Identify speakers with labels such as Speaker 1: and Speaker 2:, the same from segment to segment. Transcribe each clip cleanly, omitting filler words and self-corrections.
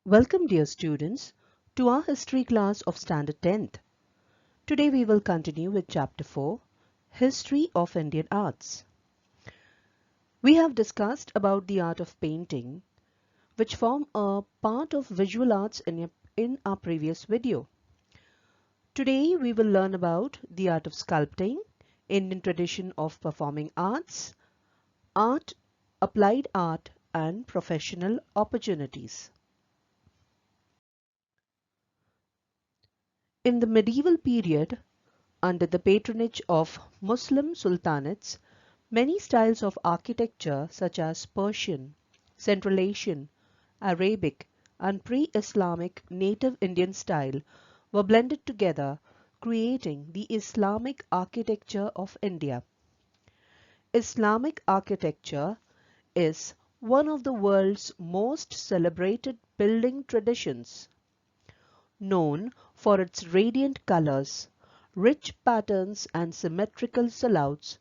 Speaker 1: Welcome dear students to our history class of Standard 10th. Today we will continue with Chapter 4, History of Indian Arts. We have discussed about the art of painting, which form a part of visual arts in our previous video. Today we will learn about the art of sculpting, Indian tradition of performing arts, art, applied art and professional opportunities. In the medieval period, under the patronage of Muslim sultanates, many styles of architecture such as Persian, Central Asian, Arabic and pre-Islamic native Indian style were blended together, creating the Islamic architecture of India. Islamic architecture is one of the world's most celebrated building traditions. Known for its radiant colors, rich patterns and symmetrical silhouettes,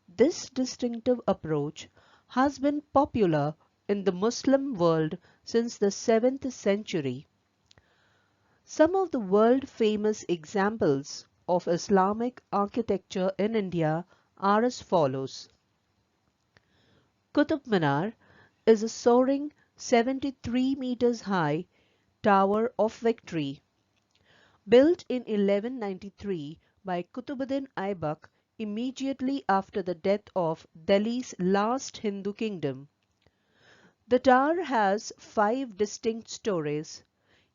Speaker 1: this distinctive approach has been popular in the Muslim world since the 7th century. Some of the world-famous examples of Islamic architecture in India are as follows. Qutb Minar is a soaring 73 meters high Tower of Victory. Built in 1193 by Qutbuddin Aibak immediately after the death of Delhi's last Hindu kingdom. The tower has 5 distinct stories,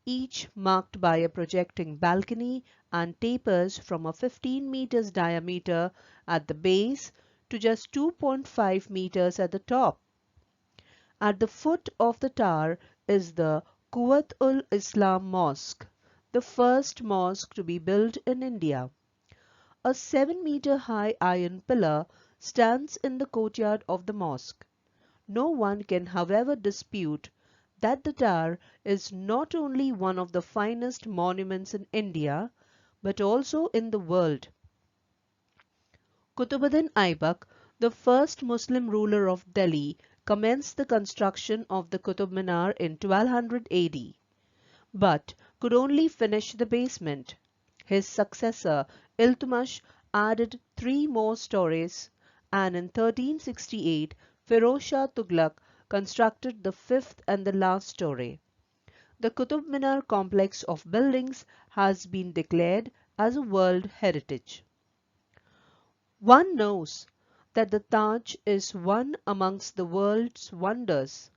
Speaker 1: each marked by a projecting balcony and tapers from a 15 meters diameter at the base to just 2.5 meters at the top. At the foot of the tower is the Quwwat-ul-Islam Mosque, the first mosque to be built in India. A 7-meter high iron pillar stands in the courtyard of the mosque. No one can, however, dispute that the tower is not only one of the finest monuments in India, but also in the world. Qutbuddin Aibak, the first Muslim ruler of Delhi, commenced the construction of the Qutb Minar in 1200 AD, but could only finish the basement. His successor Iltutmish added 3 more stories, and in 1368 Firoz Shah Tughlaq constructed the 5th and the last story. The Qutb Minar complex of buildings has been declared as a World Heritage. One knows that the Taj is one amongst the world's wonders.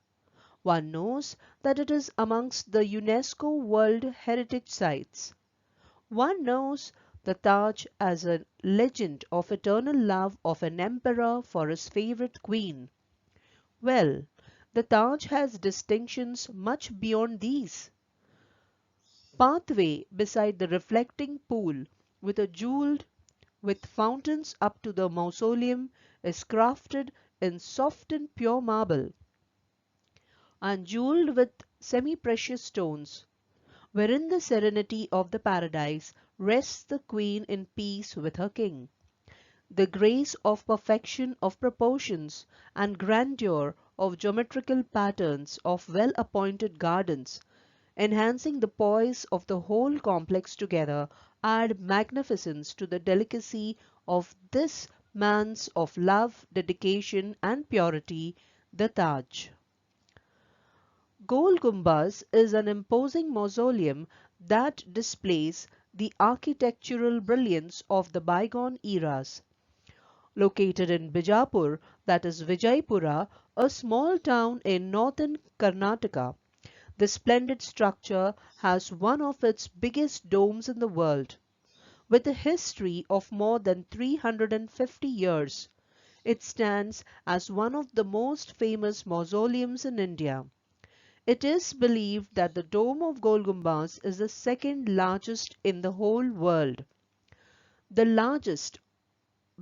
Speaker 1: One knows that it is amongst the UNESCO World Heritage Sites. One knows the Taj as a legend of eternal love of an emperor for his favorite queen. Well, the Taj has distinctions much beyond these. Pathway beside the reflecting pool with fountains up to the mausoleum is crafted in soft and pure marble and jeweled with semi-precious stones, wherein the serenity of the paradise rests the queen in peace with her king. The grace of perfection of proportions and grandeur of geometrical patterns of well-appointed gardens, enhancing the poise of the whole complex together, add magnificence to the delicacy of this man's of love, dedication and purity, the Taj. Gol Gumbaz is an imposing mausoleum that displays the architectural brilliance of the bygone eras. Located in Bijapur, that is Vijaypura, a small town in northern Karnataka, the splendid structure has one of its biggest domes in the world. With a history of more than 350 years, it stands as one of the most famous mausoleums in India. It is believed that the dome of Gol Gumbaz is the second largest in the whole world, the largest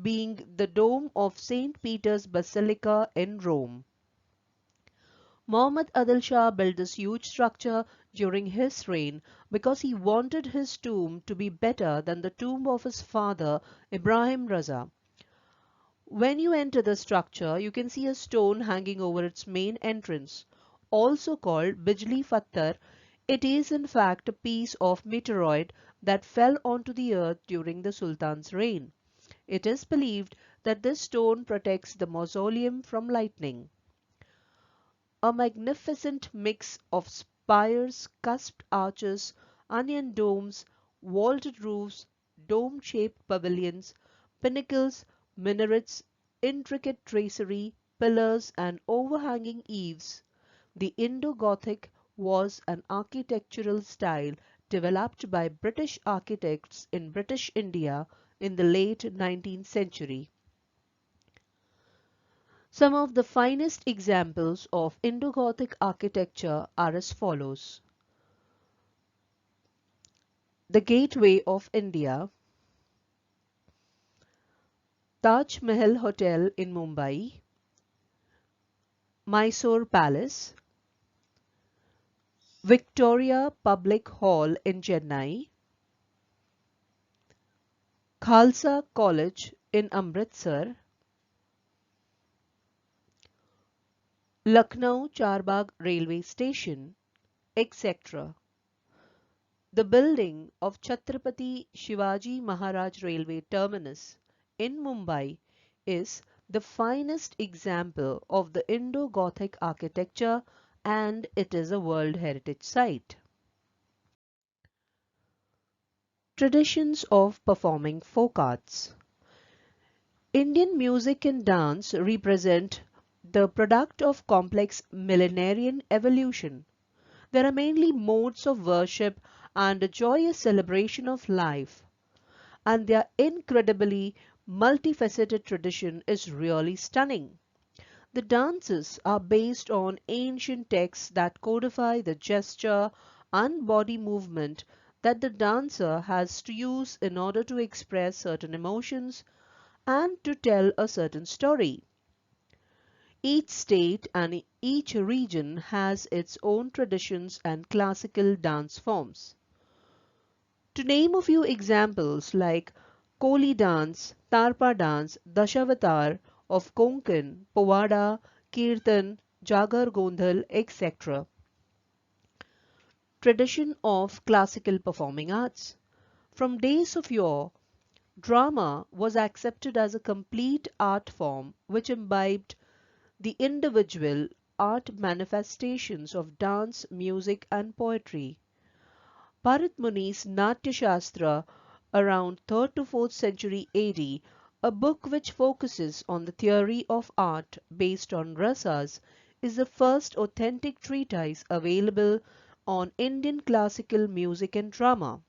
Speaker 1: being the dome of St. Peter's Basilica in Rome. Muhammad Adil Shah built this huge structure during his reign because he wanted his tomb to be better than the tomb of his father Ibrahim Raza. When you enter the structure, you can see a stone hanging over its main entrance, also called Bijli Fattar It is in fact a piece of meteoroid that fell onto the earth during the Sultan's reign. It is believed that this stone protects the mausoleum from lightning. A magnificent mix of spires, cusped arches, onion domes, vaulted roofs, dome-shaped pavilions, pinnacles, minarets, intricate tracery, pillars and overhanging eaves. The Indo-Gothic was an architectural style developed by British architects in British India in the late 19th century. Some of the finest examples of Indo-Gothic architecture are as follows. The Gateway of India, Taj Mahal Hotel in Mumbai, Mysore Palace, Victoria Public Hall in Chennai, Khalsa College in Amritsar, Lucknow Charbagh Railway Station, etc. The building of Chhatrapati Shivaji Maharaj Railway Terminus in Mumbai is the finest example of the Indo-Gothic architecture and it is a World Heritage Site. Traditions of performing folk arts. Indian music and dance represent the product of complex millenarian evolution. There are mainly modes of worship and a joyous celebration of life, and their incredibly multifaceted tradition is really stunning. The dances are based on ancient texts that codify the gesture and body movement that the dancer has to use in order to express certain emotions and to tell a certain story. Each state and each region has its own traditions and classical dance forms. To name a few examples like Koli dance, Tarpa dance, Dashavatar of Konkan, Povada, Kirtan, Jagar Gondhal, etc. Tradition of classical performing arts. From days of yore, drama was accepted as a complete art form which imbibed the individual art manifestations of dance, music and poetry. Bharat Muni's Natya Shastra around 3rd to 4th century AD, a book which focuses on the theory of art based on rasas, is the first authentic treatise available on Indian classical music and drama.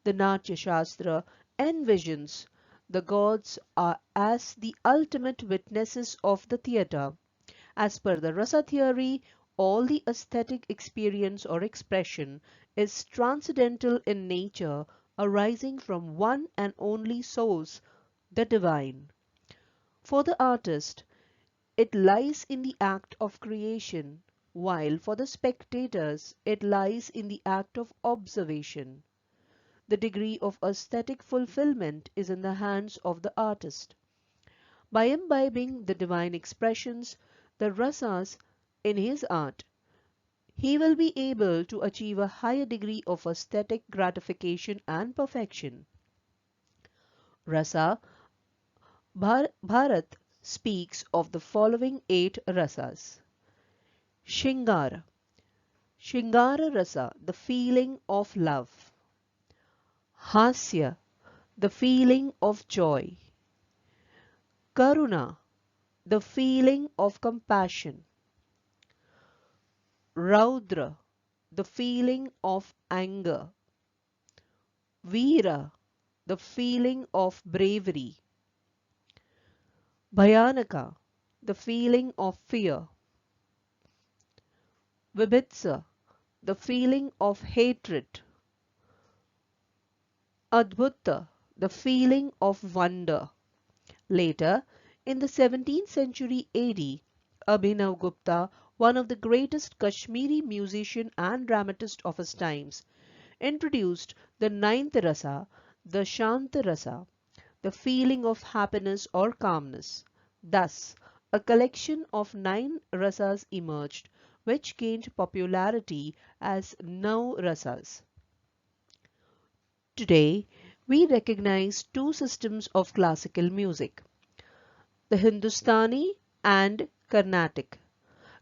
Speaker 1: The Natya Shastra envisions the gods are as the ultimate witnesses of the theatre. As per the rasa theory, all the aesthetic experience or expression is transcendental in nature, arising from one and only source, the divine. For the artist, it lies in the act of creation, while for the spectators, it lies in the act of observation. The degree of aesthetic fulfillment is in the hands of the artist. By imbibing the divine expressions, the rasas in his art, he will be able to achieve a higher degree of aesthetic gratification and perfection. Rasa Bharat speaks of the following 8 rasas. Shingara. Shingara rasa, the feeling of love. Hasya, the feeling of joy. Karuna, the feeling of compassion. Raudra, the feeling of anger. Veera, the feeling of bravery. Bhayanaka, the feeling of fear. Vibhitsa, the feeling of hatred. Adbhuta, the feeling of wonder. Later, in the 17th century AD, Abhinav Gupta, one of the greatest Kashmiri musician and dramatist of his times, introduced the 9th rasa, the Shanta rasa, the feeling of happiness or calmness. Thus, a collection of 9 rasas emerged, which gained popularity as Nau Rasas. Today, we recognize two systems of classical music, the Hindustani and Carnatic.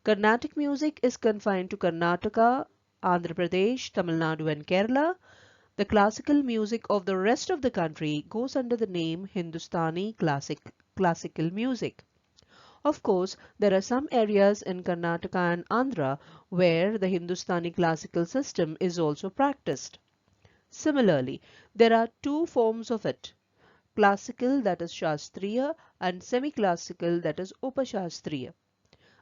Speaker 1: Carnatic music is confined to Karnataka, Andhra Pradesh, Tamil Nadu and Kerala. The classical music of the rest of the country goes under the name Hindustani classical music. Of course, there are some areas in Karnataka and Andhra where the Hindustani classical system is also practiced. Similarly, there are two forms of it, classical that is Shastriya and semi-classical that is Upashastriya.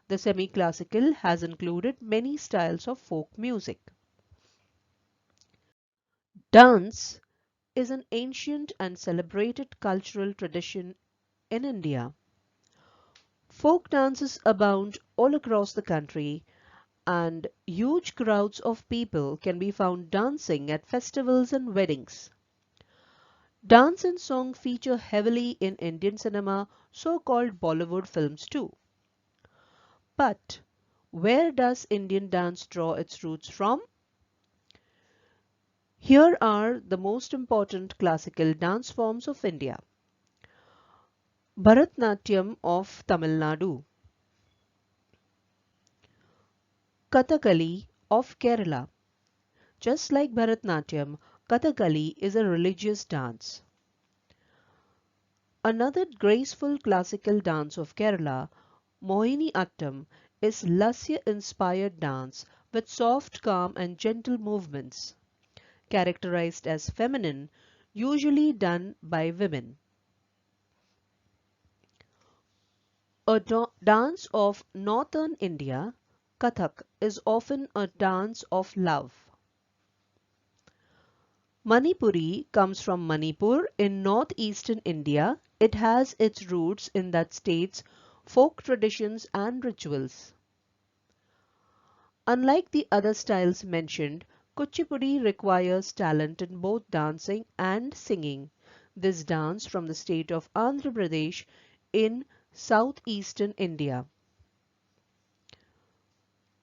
Speaker 1: The semi-classical has included many styles of folk music. Dance is an ancient and celebrated cultural tradition in India. Folk dances abound all across the country, and huge crowds of people can be found dancing at festivals and weddings. Dance and song feature heavily in Indian cinema, so-called Bollywood films too. But where does Indian dance draw its roots from? Here are the most important classical dance forms of India. Bharatnatyam of Tamil Nadu, Kathakali of Kerala. Just like Bharatnatyam, Kathakali is a religious dance. Another graceful classical dance of Kerala, Mohiniyattam, is Lasya-inspired dance with soft, calm and gentle movements, characterized as feminine, usually done by women. A dance of northern India, Kathak, is often a dance of love. Manipuri comes from Manipur in northeastern India. It has its roots in that state's folk traditions and rituals. Unlike the other styles mentioned, Kuchipudi requires talent in both dancing and singing. This dance from the state of Andhra Pradesh in southeastern India.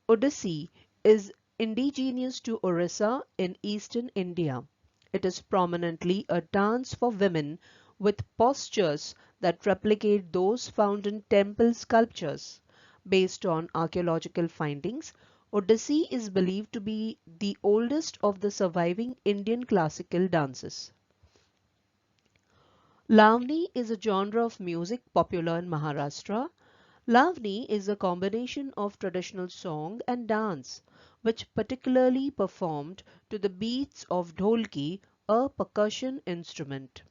Speaker 1: Odissi is indigenous to Orissa in eastern India. It is prominently a dance for women with postures that replicate those found in temple sculptures. Based on archaeological findings, Odissi is believed to be the oldest of the surviving Indian classical dances. Lavani is a genre of music popular in Maharashtra. Lavani is a combination of traditional song and dance, which particularly performed to the beats of dholki, a percussion instrument.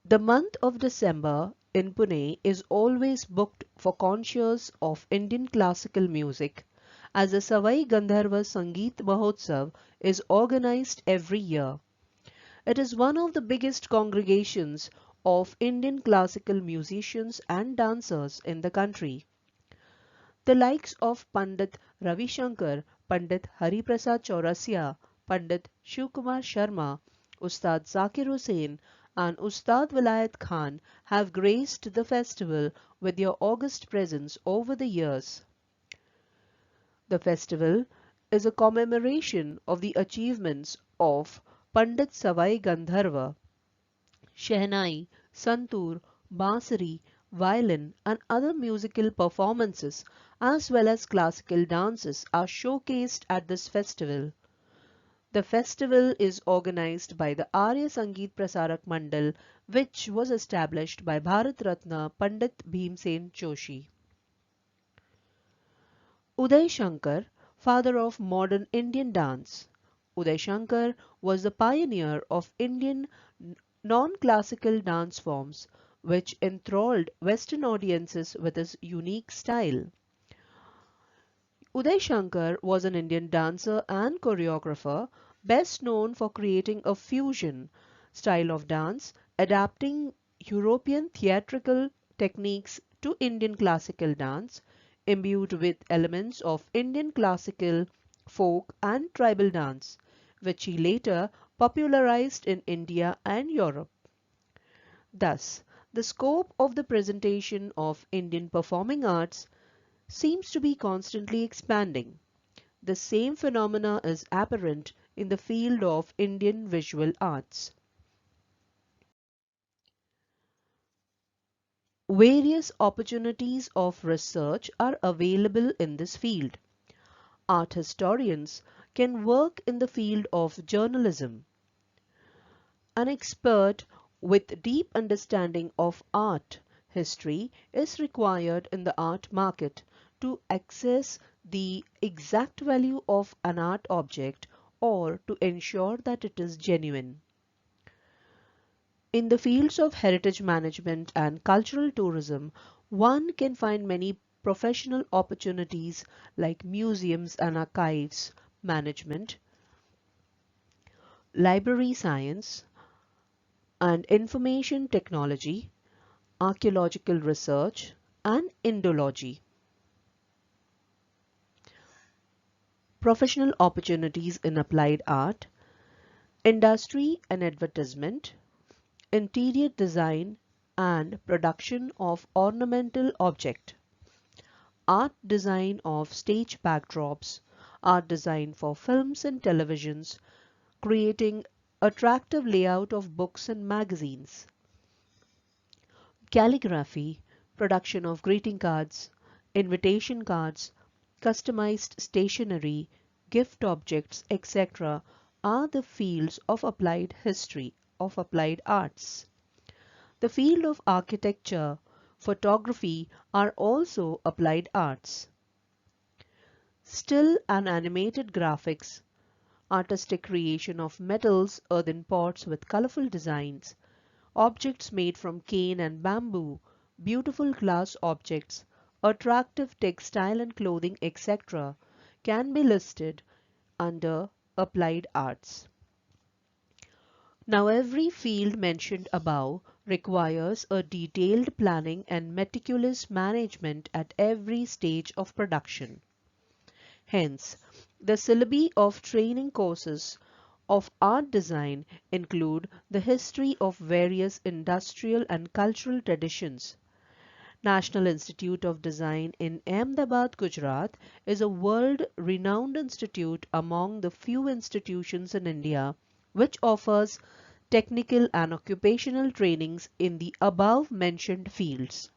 Speaker 1: The month of December in Pune is always booked for concerts of Indian classical music, as the Savai Gandharva Sangeet Mahotsav is organized every year. It is one of the biggest congregations of Indian classical musicians and dancers in the country. The likes of Pandit Ravi Shankar, Pandit Hari Prasad Chaurasia, Pandit Shivkumar Sharma, Ustad Zakir Hussain and Ustad Vilayat Khan have graced the festival with their august presence over the years. The festival is a commemoration of the achievements of Pandit Savai Gandharva. Shehnai, santoor, bansuri, violin and other musical performances as well as classical dances are showcased at this festival. The festival is organized by the Arya Sangeet Prasarak Mandal, which was established by Bharat Ratna Pandit Bhimsen Joshi. Uday Shankar, father of modern Indian dance. Uday Shankar was the pioneer of Indian non-classical dance forms, which enthralled Western audiences with his unique style. Uday Shankar was an Indian dancer and choreographer, best known for creating a fusion style of dance, adapting European theatrical techniques to Indian classical dance, imbued with elements of Indian classical, folk and tribal dance, which he later popularized in India and Europe. Thus, the scope of the presentation of Indian performing arts seems to be constantly expanding. The same phenomena is apparent in the field of Indian visual arts. Various opportunities of research are available in this field. Art historians can work in the field of journalism. An expert with deep understanding of art history is required in the art market to access the exact value of an art object or to ensure that it is genuine. In the fields of heritage management and cultural tourism, one can find many professional opportunities like museums and archives management, library science, and information technology, archaeological research, and Indology. Professional opportunities in applied art, industry and advertisement, interior design and production of ornamental object, art design of stage backdrops, art design for films and televisions, creating attractive layout of books and magazines, calligraphy, production of greeting cards, invitation cards, customized stationery, gift objects, etc. are the fields of applied history, of applied arts. The field of architecture, photography are also applied arts. Still and animated graphics, artistic creation of metals, earthen pots with colorful designs, objects made from cane and bamboo, beautiful glass objects, attractive textile and clothing, etc., can be listed under applied arts. Now, every field mentioned above requires a detailed planning and meticulous management at every stage of production. Hence, the syllabi of training courses of art design include the history of various industrial and cultural traditions. National Institute of Design in Ahmedabad, Gujarat is a world-renowned institute among the few institutions in India which offers technical and occupational trainings in the above mentioned fields.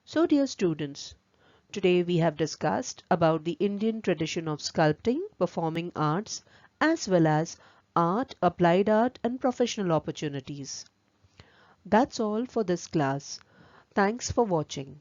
Speaker 1: So dear students, today we have discussed about the Indian tradition of sculpting, performing arts, as well as art, applied art and professional opportunities. That's all for this class. Thanks for watching.